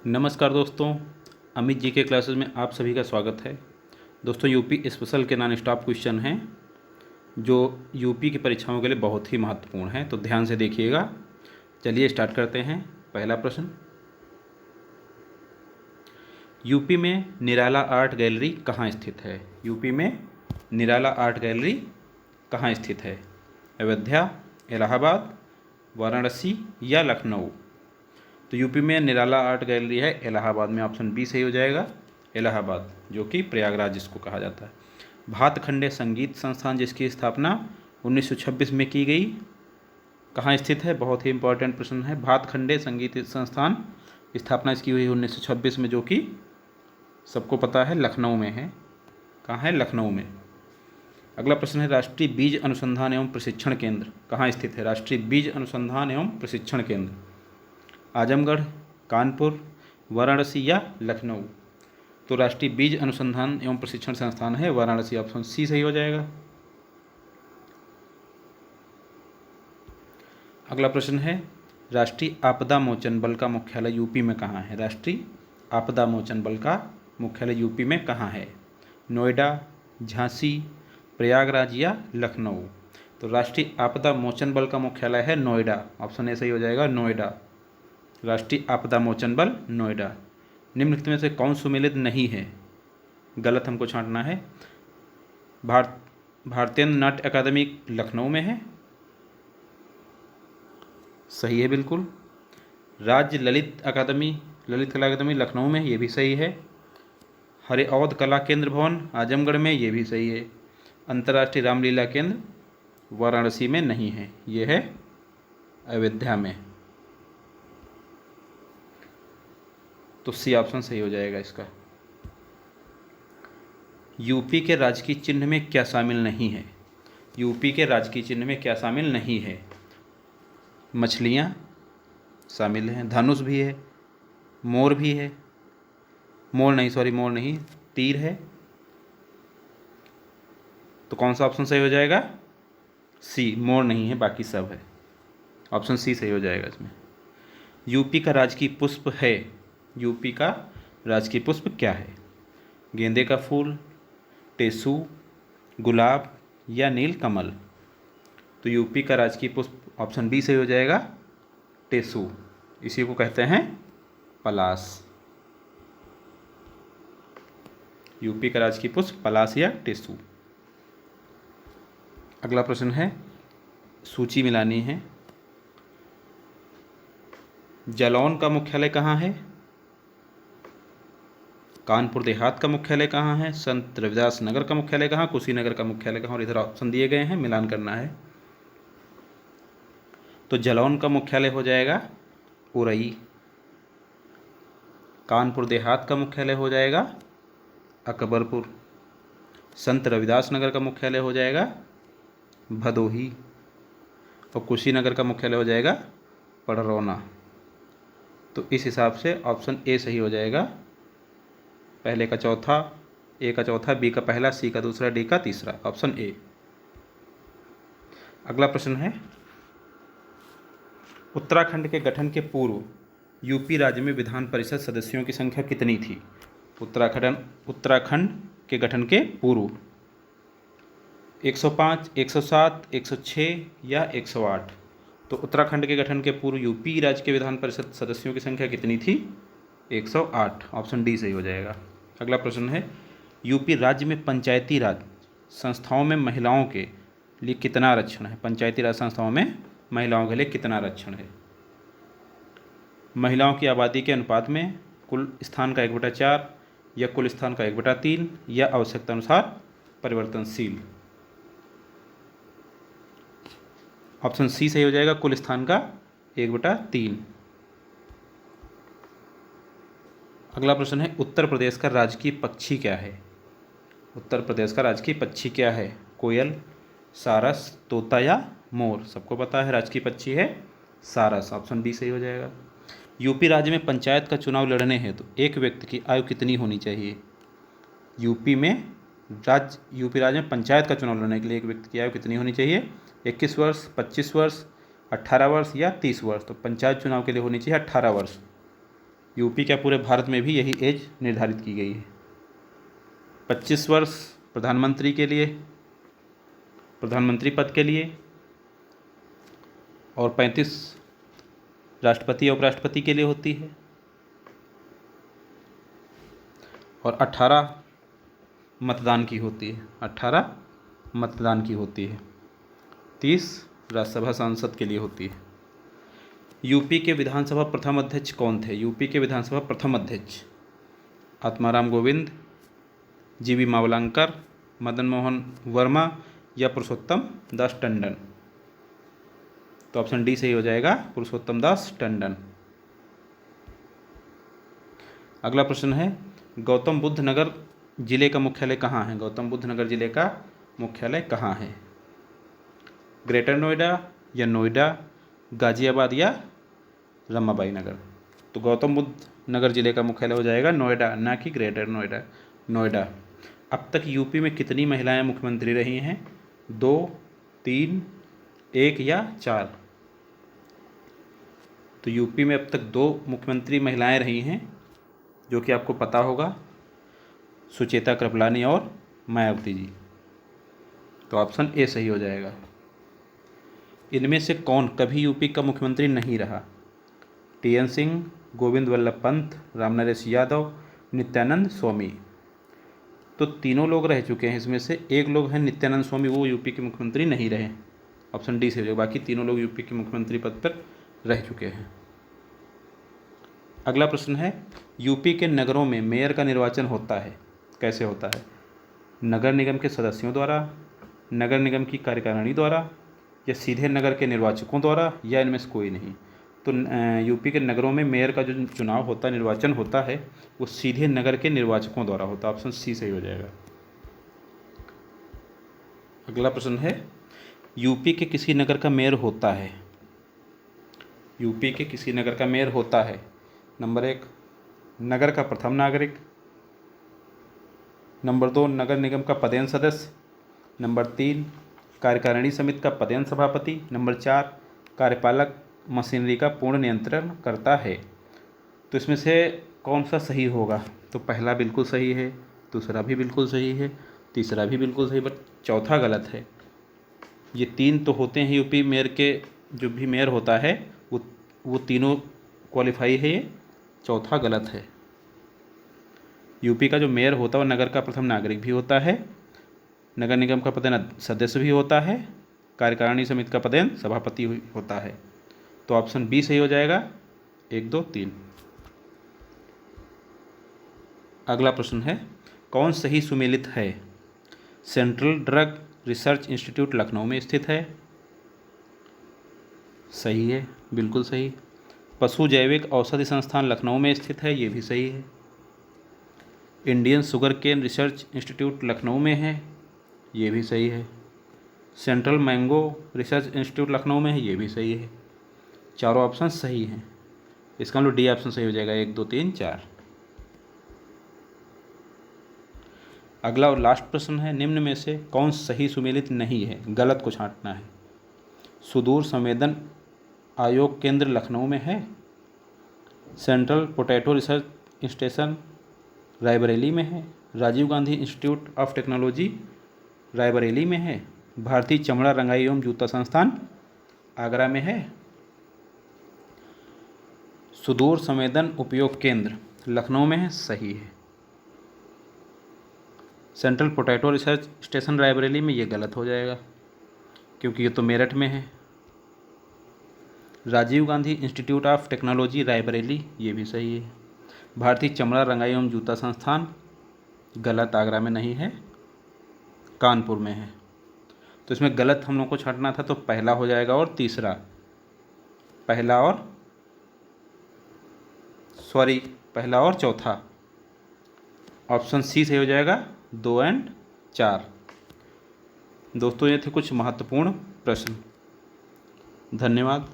नमस्कार दोस्तों, अमित जी के क्लासेस में आप सभी का स्वागत है। दोस्तों, यूपी स्पेशल के नॉन स्टॉप क्वेश्चन हैं जो यूपी की परीक्षाओं के लिए बहुत ही महत्वपूर्ण हैं, तो ध्यान से देखिएगा। चलिए स्टार्ट करते हैं। पहला प्रश्न, यूपी में निराला आर्ट गैलरी कहाँ स्थित है? यूपी में निराला आर्ट गैलरी कहाँ स्थित है? अयोध्या, इलाहाबाद, वाराणसी या लखनऊ? तो यूपी में निराला आर्ट गैलरी है इलाहाबाद में, ऑप्शन बी सही हो जाएगा। इलाहाबाद, जो कि प्रयागराज जिसको कहा जाता है। भातखंडे संगीत संस्थान जिसकी स्थापना 1926 में की गई, कहाँ स्थित है? बहुत ही इंपॉर्टेंट प्रश्न है। भातखंडे संगीत संस्थान स्थापना इसकी हुई 1926 में, जो कि सबको पता है लखनऊ में है। कहाँ है? लखनऊ में। अगला प्रश्न है, राष्ट्रीय बीज अनुसंधान एवं प्रशिक्षण केंद्र कहाँ स्थित है? राष्ट्रीय बीज अनुसंधान एवं प्रशिक्षण केंद्र आजमगढ़, कानपुर, वाराणसी या लखनऊ? तो राष्ट्रीय बीज अनुसंधान एवं प्रशिक्षण संस्थान है वाराणसी, ऑप्शन सी सही हो जाएगा। अगला प्रश्न है, राष्ट्रीय आपदा मोचन बल का मुख्यालय यूपी में कहाँ है? राष्ट्रीय आपदा मोचन बल का मुख्यालय यूपी में कहाँ है? नोएडा, झांसी, प्रयागराज या लखनऊ? तो राष्ट्रीय आपदा मोचन बल का मुख्यालय है नोएडा, ऑप्शन ए सही हो जाएगा, नोएडा। राष्ट्रीय आपदा मोचन बल नोएडा। निम्नलिखित में से कौन सुमेलित नहीं है? गलत हमको छांटना है। भारतीय नाट्य अकादमी लखनऊ में है, सही है बिल्कुल। राज्य ललित कला अकादमी लखनऊ में, ये भी सही है। हरे अवध कला केंद्र भवन आजमगढ़ में, ये भी सही है। अंतर्राष्ट्रीय रामलीला केंद्र वाराणसी में नहीं है, ये है अयोध्या में। तो सी ऑप्शन सही हो जाएगा इसका। यूपी के राजकीय चिन्ह में क्या शामिल नहीं है? यूपी के राजकीय चिन्ह में क्या शामिल नहीं है? मछलियाँ शामिल हैं, धनुष भी है, मोर भी है, मोर नहीं, तीर है। तो कौन सा ऑप्शन सही हो जाएगा? सी, मोर नहीं है, बाकी सब है। ऑप्शन सी सही हो जाएगा इसमें। यूपी का राजकीय पुष्प है, यूपी का राजकीय पुष्प क्या है? गेंदे का फूल, टेसू, गुलाब या नील कमल? तो यूपी का राजकीय पुष्प ऑप्शन बी सही हो जाएगा, टेसू। इसी को कहते हैं पलाश। यूपी का राजकीय पुष्प पलाश या टेसू। अगला प्रश्न है, सूची मिलानी है। जालौन का मुख्यालय कहाँ है? कानपुर देहात का मुख्यालय कहाँ है? संत रविदास नगर का मुख्यालय कहाँ? कुशीनगर का मुख्यालय कहाँ? और इधर ऑप्शन दिए गए हैं, मिलान करना है। तो जालौन का मुख्यालय हो जाएगा उरई। कानपुर देहात का मुख्यालय हो जाएगा अकबरपुर। संत रविदास नगर का मुख्यालय हो जाएगा भदोही। और कुशीनगर का मुख्यालय हो जाएगा पड़रौना। तो इस हिसाब से ऑप्शन ए सही हो जाएगा। पहले का चौथा, ए का चौथा, बी का पहला, सी का दूसरा, डी का तीसरा, ऑप्शन ए। अगला प्रश्न है, उत्तराखंड के गठन के पूर्व यूपी राज्य में विधान परिषद सदस्यों की संख्या कितनी थी? उत्तराखंड के गठन के पूर्व 105, 107, 106 या 108? तो उत्तराखंड के गठन के पूर्व यूपी राज्य के विधान परिषद सदस्यों की संख्या कितनी थी? 108, ऑप्शन डी सही हो जाएगा। अगला प्रश्न है, यूपी राज्य में पंचायती राज संस्थाओं में महिलाओं के लिए कितना आरक्षण है? पंचायती राज संस्थाओं में महिलाओं के लिए कितना आरक्षण है? महिलाओं की आबादी के अनुपात में, कुल स्थान का 1/4 या कुल स्थान का 1/3 या आवश्यकता अनुसार परिवर्तनशील? ऑप्शन सी सही हो जाएगा, कुल स्थान का 1/3। अगला प्रश्न है, उत्तर प्रदेश का राजकीय पक्षी क्या है? उत्तर प्रदेश का राजकीय पक्षी क्या है? कोयल, सारस, तोता या मोर? सबको पता है राजकीय पक्षी है सारस, ऑप्शन बी सही हो जाएगा। यूपी राज्य में पंचायत का चुनाव लड़ने हेतु एक व्यक्ति की आयु कितनी होनी चाहिए? यूपी राज्य में पंचायत का चुनाव लड़ने के लिए एक व्यक्ति की आयु कितनी होनी चाहिए? 21 वर्ष, 25 वर्ष, 18 वर्ष या 30 वर्ष? तो पंचायत चुनाव के लिए होनी चाहिए 18 वर्ष। यूपी क्या पूरे भारत में भी यही एज निर्धारित की गई है। 25 वर्ष प्रधानमंत्री के लिए, प्रधानमंत्री पद के लिए, और 35 राष्ट्रपति और उपराष्ट्रपति के लिए होती है, और 18 मतदान की होती है, 18 मतदान की होती है, 30 राज्यसभा सांसद के लिए होती है। यूपी के विधानसभा प्रथम अध्यक्ष कौन थे? यूपी के विधानसभा प्रथम अध्यक्ष आत्माराम गोविंद, जीवी मावलंकर, मदन मोहन वर्मा या पुरुषोत्तम दास टंडन। तो ऑप्शन डी सही हो जाएगा, पुरुषोत्तम दास टंडन। अगला प्रश्न है, गौतम बुद्ध नगर जिले का मुख्यालय कहाँ है? गौतम बुद्ध नगर जिले का मुख्यालय कहाँ है? ग्रेटर नोएडा या नोएडा, गाजियाबाद या रमाबाई नगर। तो गौतम बुद्ध नगर जिले का मुख्यालय हो जाएगा नोएडा, ना कि ग्रेटर नोएडा, नोएडा। अब तक यूपी में कितनी महिलाएं मुख्यमंत्री रही हैं? 2, 3, 1 या 4? तो यूपी में अब तक 2 मुख्यमंत्री महिलाएं रही हैं, जो कि आपको पता होगा, सुचेता कृपलानी और मायावती जी। तो ऑप्शन ए सही हो जाएगा। इनमें से कौन कभी यूपी का मुख्यमंत्री नहीं रहा? टी.एन. सिंह, गोविंद वल्लभ पंत, रामनरेश यादव, नित्यानंद स्वामी। तो तीनों लोग रह चुके हैं, इसमें से एक लोग हैं नित्यानंद स्वामी, वो यूपी के मुख्यमंत्री नहीं रहे। ऑप्शन डी से हो जाएगा, बाकी तीनों लोग यूपी के मुख्यमंत्री पद पर रह चुके हैं। अगला प्रश्न है, यूपी के नगरों में मेयर का निर्वाचन होता है, कैसे होता है? नगर निगम के सदस्यों द्वारा, नगर निगम की कार्यकारिणी द्वारा, या सीधे नगर के निर्वाचकों द्वारा, या इनमें से कोई नहीं। तो यूपी के नगरों में मेयर का जो चुनाव होता है, निर्वाचन होता है, वो सीधे नगर के निर्वाचकों द्वारा होता है। ऑप्शन सी सही हो जाएगा। अगला प्रश्न है, यूपी के किसी नगर का मेयर होता है? यूपी के किसी नगर का मेयर होता है। नंबर 1, नगर का प्रथम नागरिक। नंबर 2, नगर निगम का पदेन सदस्य। नंबर 3, कार्यकारिणी समिति का पदेन सभापति। नंबर 4, कार्यपालक मशीनरी का पूर्ण नियंत्रण करता है। तो इसमें से कौन सा सही होगा? तो पहला बिल्कुल सही है, दूसरा भी बिल्कुल सही है, तीसरा भी बिल्कुल सही, बट चौथा गलत है। ये 3 तो होते हैं यूपी मेयर के, जो भी मेयर होता है वो तीनों क्वालिफाई है, ये चौथा गलत है। यूपी का जो मेयर होता है वो नगर का प्रथम नागरिक भी होता है, नगर निगम का पदेन सदस्य भी होता है, कार्यकारिणी समिति का पदेन सभापति होता है। तो ऑप्शन बी सही हो जाएगा, 1, 2, 3। अगला प्रश्न है, कौन सही सुमेलित है? Central drug research institute Lucknow में स्थित है, सही है, बिल्कुल सही। पशु जैविक औषधि संस्थान लखनऊ में स्थित है, ये भी सही है। Indian sugar cane research institute Lucknow में है, ये भी सही है। Central mango research institute Lucknow में है, ये भी सही है। चारों ऑप्शन सही हैं, इसका मतलब डी ऑप्शन सही हो जाएगा, 1, 2, 3, 4। अगला और लास्ट प्रश्न है, निम्न में से कौन सही सुमेलित नहीं है? गलत को छांटना है। सुदूर संवेदन आयोग केंद्र लखनऊ में है, central potato research station Raebareli में है, Rajiv Gandhi institute of technology Raebareli में है, भारतीय चमड़ा रंगाई एवं जूता संस्थान आगरा में है, सुदूर संवेदन उपयोग केंद्र लखनऊ में है, सही है। Central potato research station Raebareli में ये गलत हो जाएगा, क्योंकि ये तो मेरठ में है। Rajiv Gandhi institute of technology Raebareli, ये भी सही है। भारतीय चमड़ा रंगाई एवं जूता संस्थान गलत, आगरा में नहीं है, कानपुर में है। तो इसमें गलत हम लोग को छांटना था, तो पहला हो जाएगा और तीसरा, पहला और चौथा। ऑप्शन सी सही हो जाएगा, 2 और 4। दोस्तों, ये थे कुछ महत्वपूर्ण प्रश्न। धन्यवाद।